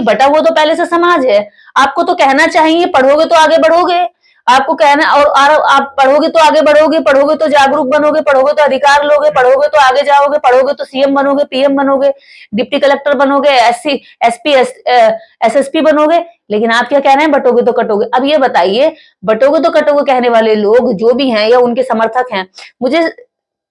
बटा हुआ तो पहले से समाज है। आपको तो कहना चाहिए पढ़ोगे तो आगे बढ़ोगे, आपको कहना और आप पढ़ोगे तो आगे बढ़ोगे, पढ़ोगे तो जागरूक बनोगे, पढ़ोगे तो अधिकार लोगे, पढ़ोगे तो आगे जाओगे, पढ़ोगे तो सीएम बनोगे, पीएम बनोगे, डिप्टी कलेक्टर बनोगे, एससी एसपी एसएसपी बनोगे। लेकिन आप क्या कह रहे हैं, बटोगे तो कटोगे। अब ये बताइए, बटोगे तो कटोगे कहने वाले लोग जो भी हैं या उनके समर्थक हैं, मुझे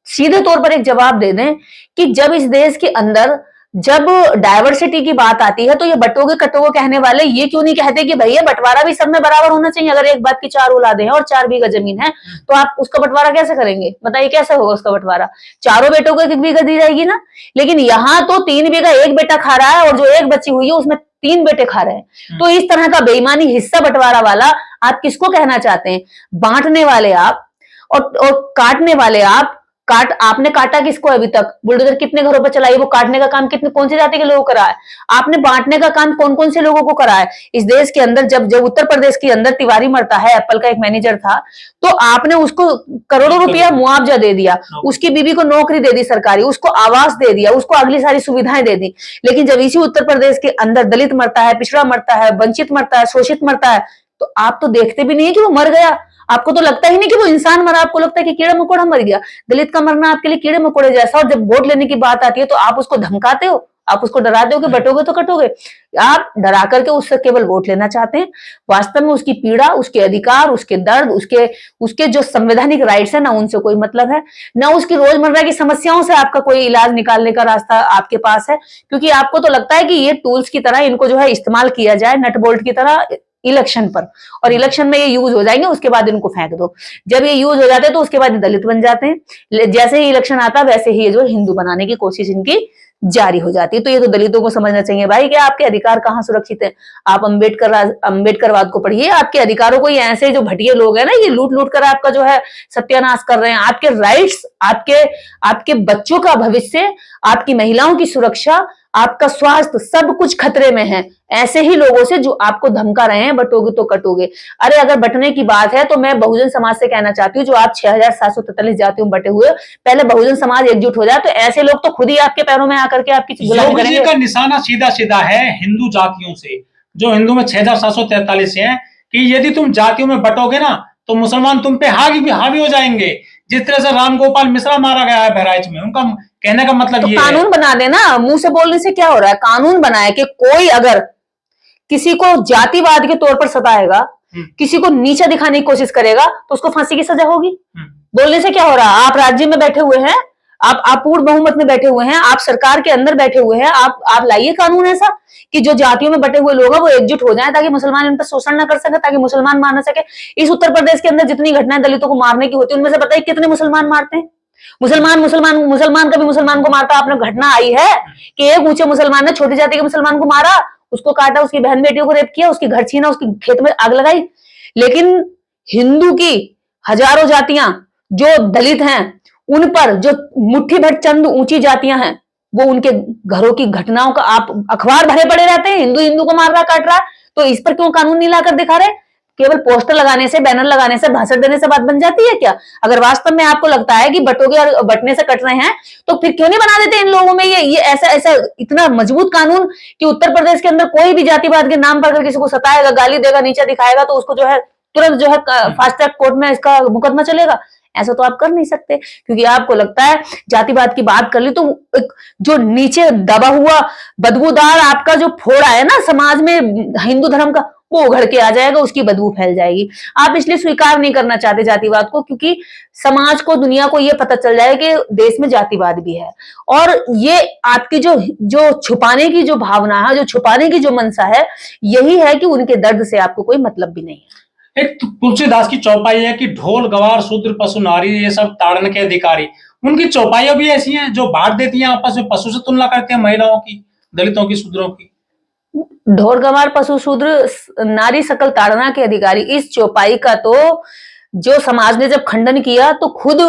सीधे तौर पर एक जवाब दे दें कि जब इस देश के अंदर जब डायवर्सिटी की बात आती है तो ये बटोगे कटोगे कहने वाले ये क्यों नहीं कहते कि भैया बंटवारा भी सब में बराबर होना चाहिए। अगर एक बात की 4 औलादें हैं और 4 बीघा जमीन है तो आप उसका बंटवारा कैसे करेंगे, बताइए कैसे होगा उसका बंटवारा। चारों बेटों को 1 बीघा दी जाएगी ना। लेकिन यहाँ तो 3 बीघा एक बेटा खा रहा है और जो एक बच्ची हुई है उसमें 3 बेटे खा रहे हैं। तो इस तरह का बेईमानी हिस्सा बंटवारा वाला आप किसको कहना चाहते हैं, बांटने वाले आप और काटने वाले आप। आपने काटा किसको अभी तक, बुलडोजर कितने घरों पर चलाई, वो काटने का काम कितने कौन सी जाति के लोगों को करा है, आपने बांटने का काम कौन कौन से लोगों को करा है इस देश के अंदर। जब जब उत्तर प्रदेश के अंदर तिवारी मरता है, एप्पल का एक मैनेजर था, तो आपने उसको करोड़ों रुपया मुआवजा दे दिया, उसकी बीवी को नौकरी दे दी सरकारी, उसको आवास दे दिया, उसको अगली सारी सुविधाएं दे दी। लेकिन जब इसी उत्तर प्रदेश के अंदर दलित मरता है, पिछड़ा मरता है, वंचित मरता है, शोषित मरता है, तो आप तो देखते भी नहीं है कि वो मर गया। आपको तो लगता ही नहीं कि वो इंसान मरा, आपको लगता है कि कीड़ा मकोड़ा मर गया। दलित का मरना आपके लिए कीड़े मकोड़े जैसा। और जब वोट लेने की बात आती है तो आप उसको धमकाते हो, आप उसको डराते हो कि बटोगे तो कटोगे। आप डरा करके उससे केवल वोट लेना चाहते हैं। वास्तव में उसकी पीड़ा, उसके अधिकार, उसके दर्द, उसके जो संवैधानिक राइट्स है ना, उनसे कोई मतलब है ना। उसकी रोजमर्रा की समस्याओं से आपका कोई इलाज निकालने का रास्ता आपके पास है, क्योंकि आपको तो लगता है कि ये टूल्स की तरह इनको जो है इस्तेमाल किया जाए, नट बोल्ट की तरह इलेक्शन पर, और इलेक्शन में ये यूज हो जाएंगे, उसके बाद इनको फेंक दो। जब ये यूज हो जाते हैं तो उसके बाद दलित बन जाते हैं। जैसे ही इलेक्शन आता है वैसे ही ये जो हिंदू बनाने की कोशिश इनकी जारी हो जाती है। तो ये तो दलितों को समझना चाहिए भाई कि आपके अधिकार कहाँ सुरक्षित है। आप अंबेडकरवाद को पढ़िए, आपके अधिकारों को ये ऐसे जो भटिया लोग हैं ना, ये लूट लूट कर आपका जो है सत्यानाश कर रहे हैं। आपके राइट्स, आपके बच्चों का भविष्य, आपकी महिलाओं की सुरक्षा, आपका स्वास्थ्य, सब कुछ खतरे में है ऐसे ही लोगों से जो आपको धमका रहे हैं बटोगे तो कटोगे। अरे अगर बटने की बात है तो मैं बहुजन समाज से कहना चाहती हूँ, जो आप 6743 जातियों में बटे हुए, पहले बहुजन समाज एकजुट हो जाए। तो ऐसे लोग तो खुद ही आपके पैरों में आकर के आपकी गुलामी करेंगे। का निशाना सीधा सीधा है हिंदू जातियों से, जो हिंदू में 6743 है, कि यदि तुम जातियों में बटोगे ना तो मुसलमान तुम पे हावी हो जाएंगे। जिस तरह से राम गोपाल मिश्रा मारा गया है बहराइच में, उनका कहने का मतलब तो ये कानून बना देना, मुंह से बोलने से क्या हो रहा है। कानून बनाए कि कोई अगर किसी को जातिवाद के तौर पर सताएगा, किसी को नीचा दिखाने की कोशिश करेगा तो उसको फांसी की सजा होगी। बोलने से क्या हो रहा है। आप राज्य में बैठे हुए हैं, आप पूर्ण बहुमत में बैठे हुए हैं, आप सरकार के अंदर बैठे हुए हैं, आप लाइए कानून ऐसा कि जो जातियों में बटे हुए लोग हैं वो एकजुट हो जाएं, ताकि मुसलमान इन पर शोषण ना कर सके, ताकि मुसलमान मार ना सके। इस उत्तर प्रदेश के अंदर जितनी घटनाएं दलितों को मारने की होती है, उनमें से बताइए कितने मुसलमान मारते हैं। मुसलमान कभी मुसलमान को मारता आपने घटना आई है कि एक ऊंचे मुसलमान ने छोटी जाति के मुसलमान को मारा, उसको काटा, उसकी बहन बेटियों को रेप किया, उसकी घर छीना, उसकी खेत में आग लगाई। लेकिन हिंदू की हजारों जातियां जो दलित हैं, उन पर जो मुट्ठी भर चंद ऊंची जातियां हैं, वो उनके घरों की घटनाओं का आप अखबार भरे पड़े रहते हैं, हिंदू हिंदू को मार रहा काट रहा। तो इस पर क्यों कानून नहीं लाकर दिखा रहे। केवल पोस्टर लगाने से, बैनर लगाने से, भाषण देने से बात बन जाती है क्या। अगर वास्तव में आपको लगता है कि बटोगे और बटने से कट रहे हैं तो फिर क्यों नहीं बना देते इन लोगों में ये ऐसा इतना मजबूत कानून कि उत्तर प्रदेश के अंदर कोई भी जातिवाद के नाम पर अगर किसी को सताएगा, गाली देगा, नीचा दिखाएगा तो उसको जो है तुरंत जो है फास्ट ट्रैक कोर्ट में इसका मुकदमा चलेगा। ऐसा तो आप कर नहीं सकते, क्योंकि आपको लगता है जातिवाद की बात कर ली तो एक जो नीचे दबा हुआ बदबूदार आपका जो फोड़ा है ना समाज में हिंदू धर्म का, वो उघड़ के आ जाएगा, उसकी बदबू फैल जाएगी। आप इसलिए स्वीकार नहीं करना चाहते जातिवाद को, क्योंकि समाज को, दुनिया को ये पता चल जाए कि देश में जातिवाद भी है। और ये आपकी जो छुपाने की जो भावना है, जो छुपाने की जो मंशा है, यही है कि उनके दर्द से आपको कोई मतलब भी नहीं है। एक तुलसीदास की चौपाई है कि ढोल गवार शूद्र पशु नारी ये सब ताड़न के अधिकारी। उनकी चौपाइयां भी ऐसी हैं जो बांट देती हैं, आपस में पशु से तुलना करते हैं महिलाओं की, दलितों की, शूद्रों की। ढोर गंवार पशु शूद्र नारी सकल ताड़ना के अधिकारी, इस चौपाई का तो जो समाज ने जब खंडन किया तो खुद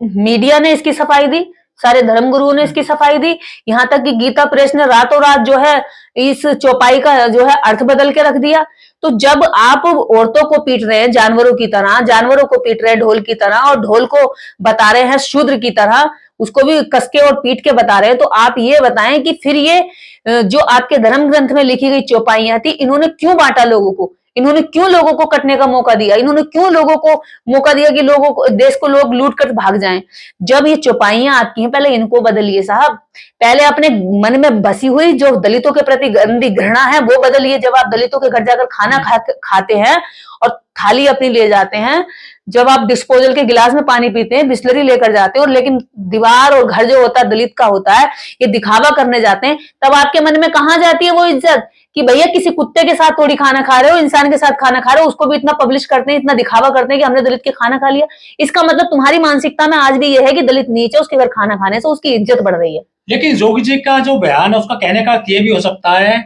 मीडिया ने इसकी सफाई दी, सारे धर्मगुरुओं ने इसकी सफाई दी, यहाँ तक कि गीता प्रेस ने रातों रात जो है इस चौपाई का जो है अर्थ बदल के रख दिया। तो जब आप औरतों को पीट रहे हैं जानवरों की तरह, जानवरों को पीट रहे हैं ढोल की तरह, और ढोल को बता रहे हैं शूद्र की तरह, उसको भी कस के और पीट के बता रहे हैं। तो आप ये बताएं कि फिर ये जो आपके धर्म ग्रंथ में लिखी गई चौपाइयां थी, इन्होंने क्यों बांटा लोगों को? इन्होंने क्यों लोगों को कटने का मौका दिया? इन्होंने क्यों लोगों को मौका दिया कि लोगों को, देश को लोग लूट कर भाग जाएं? जब ये चौपाइयां आपकी हैं, पहले इनको बदलिए साहब। पहले अपने मन में बसी हुई जो दलितों के प्रति गंदी घृणा है वो बदलिए। जब आप दलितों के घर जाकर खाना खाते हैं और थाली अपनी ले जाते हैं, जब आप डिस्पोजल के गिलास में पानी पीते हैं, बिस्लरी लेकर जाते हैं, और लेकिन दीवार और घर जो होता है दलित का होता है, ये दिखावा करने जाते हैं, तब आपके मन में कहां जाती है वो इज्जत कि भैया किसी कुत्ते के साथ थोड़ी खाना खा रहे हो, इंसान के साथ खाना खा रहे हो, उसको भी इतना पब्लिश करते हैं, इतना दिखावा करते हैं कि हमने दलित के खाना खा लिया। इसका मतलब तुम्हारी मानसिकता में आज भी ये है कि दलित नीच है, उसके घर खाना खाने से उसकी इज्जत बढ़ रही है। लेकिन जोगी जी का जो बयान है उसका कहने का ये भी हो सकता है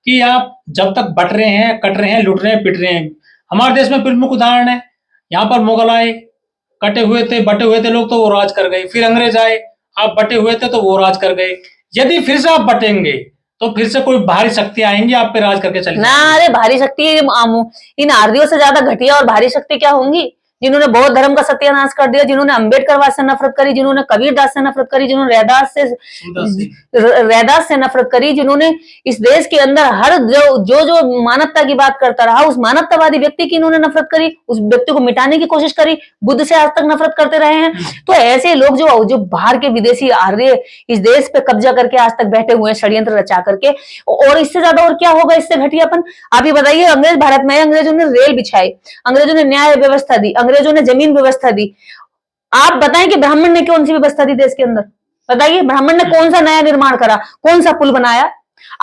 कि आप जब तक बट रहे हैं, कट रहे हैं, लुट रहे हैं, पिट रहे हैं। हमारे देश में प्रमुख उदाहरण है, यहाँ पर मुगल आए, कटे हुए थे, बटे हुए थे लोग तो वो राज कर गए, फिर अंग्रेज आए, आप बटे हुए थे तो वो राज कर गए। यदि फिर से आप बटेंगे तो फिर से कोई बाहरी शक्ति आएंगी, आप पे राज करके चली ना, अरे भारी शक्ति इन आर्यों से ज्यादा घटिया और भारी शक्ति क्या होंगी? जिन्होंने बौद्ध धर्म का सत्यानाश कर दिया, जिन्होंने अंबेडकरवाद से नफरत करी, जिन्होंने कबीरदास से नफरत करी, जिन्होंने रैदास से नफरत करी, जिन्होंने इस देश के अंदर हर जो मानवता की बात करता रहा, उस मानवतावादी व्यक्ति की इन्होंने नफरत करी, उस व्यक्ति को मिटाने की कोशिश करी, बुद्ध से आज तक नफरत करते रहे हैं। तो ऐसे लोग जो बाहर के विदेशी आर्य इस देश पे कब्जा करके आज तक बैठे हुए हैं षड्यंत्र रचा करके, और इससे ज्यादा और क्या होगा इससे घटियापन? आप ये बताइए, अंग्रेज भारत में, अंग्रेजों ने रेल बिछाई, अंग्रेजों ने न्याय व्यवस्था दी, अंग्रेजों ने जमीन व्यवस्था दी। आप बताएं कि ब्राह्मण ने कौन सी व्यवस्था दी देश के अंदर? बताइए, ब्राह्मण ने कौन सा नया निर्माण करा, कौन सा पुल बनाया?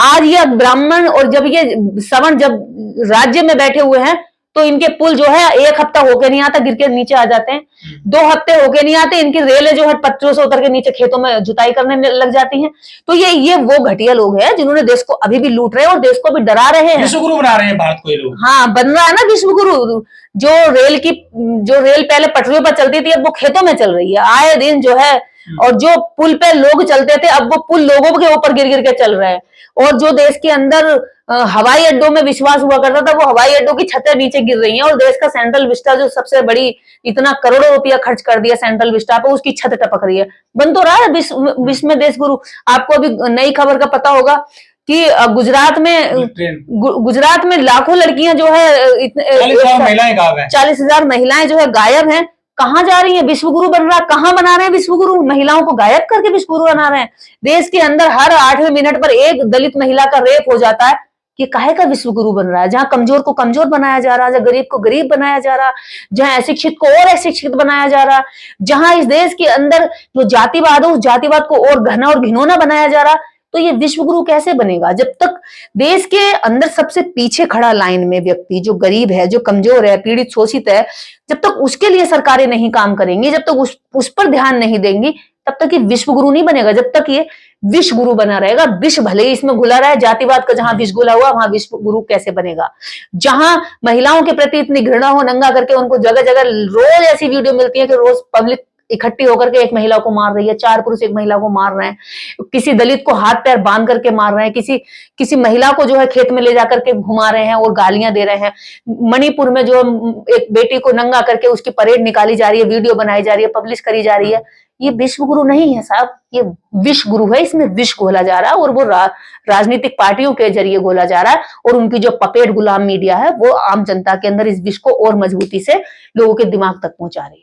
आज ये ब्राह्मण और जब ये सवर्ण जब राज्य में बैठे हुए हैं तो इनके पुल जो है 1 हफ्ता होके नहीं आता, गिर के नीचे आ जाते हैं। 2 हफ्ते होके नहीं आते, इनकी रेलें जो है पटरियों से उतर के नीचे खेतों में जुताई करने लग जाती हैं। तो ये वो घटिया लोग हैं जिन्होंने देश को अभी भी लूट रहे हैं और देश को भी डरा रहे हैं। विश्वगुरु बना रहे हैं भारत को ये लोग। हाँ, बन रहा है ना विश्वगुरु। जो रेल पहले पटरियों पर चलती थी, अब वो खेतों में चल रही है आए दिन जो है। और जो पुल पे लोग चलते थे, अब वो पुल लोगों के ऊपर गिर गिर के चल रहे हैं। और जो देश के अंदर हवाई अड्डों में विश्वास हुआ करता था, वो हवाई अड्डों की छतें नीचे गिर रही हैं। और देश का सेंट्रल विस्टा जो सबसे बड़ी, इतना करोड़ों रुपया खर्च कर दिया सेंट्रल विस्टा पे, उसकी छत टपक रही है। बन तो रहा है विश्व में देश गुरु। आपको अभी नई खबर का पता होगा कि गुजरात में लाखों लड़कियां जो है 40,000 महिलाएं जो है गायब हैं। कहां जा रही है? विश्वगुरु बन रहा है। कहां बना रहे हैं विश्वगुरु? महिलाओं को गायब करके विश्वगुरु बना रहे हैं। देश के अंदर हर 8वें मिनट पर एक दलित महिला का रेप हो जाता है। ये काहे का विश्वगुरु बन रहा है? जहां कमजोर को कमजोर बनाया जा रहा है, जहां गरीब को गरीब बनाया जा रहा है, जहां अशिक्षित को और अशिक्षित बनाया जा रहा है, जहां इस देश के अंदर जो जातिवाद है उस जातिवाद को और घना और घिनौना बनाया जा रहा है। तो ये विश्वगुरु कैसे बनेगा? जब तक देश के अंदर सबसे पीछे खड़ा लाइन में व्यक्ति, जो गरीब है, जो कमजोर है, पीड़ित शोषित है, जब तक उसके लिए सरकारें नहीं काम करेंगी, जब तक उस पर ध्यान नहीं देंगी, तब तक ये विश्वगुरु नहीं बनेगा। जब तक ये विश्वगुरु बना रहेगा, विष भले ही इसमें घुला रहा है, जातिवाद का जहां विष घुला हुआ, वहां विश्वगुरु कैसे बनेगा? जहां महिलाओं के प्रति इतनी घृणा हो, नंगा करके उनको जगह जगह रोज ऐसी वीडियो मिलती है कि रोज पब्लिक इकट्ठी होकर के एक महिला को मार रही है, 4 पुरुष एक महिला को मार रहे हैं, किसी दलित को हाथ पैर बांध करके मार रहे हैं, किसी महिला को जो है खेत में ले जाकर के घुमा रहे हैं और गालियां दे रहे हैं। मणिपुर में जो एक बेटी को नंगा करके उसकी परेड निकाली जा रही है, वीडियो बनाई जा रही है, पब्लिश करी जा रही है। ये विश्वगुरु नहीं है साहब, ये विश्वगुरु है। इसमें विष घोला जा रहा है और वो राजनीतिक पार्टियों के जरिए घोला जा रहा है। और उनकी जो पपेट गुलाम मीडिया है वो आम जनता के अंदर इस विष को और मजबूती से लोगों के दिमाग तक पहुंचा रही है।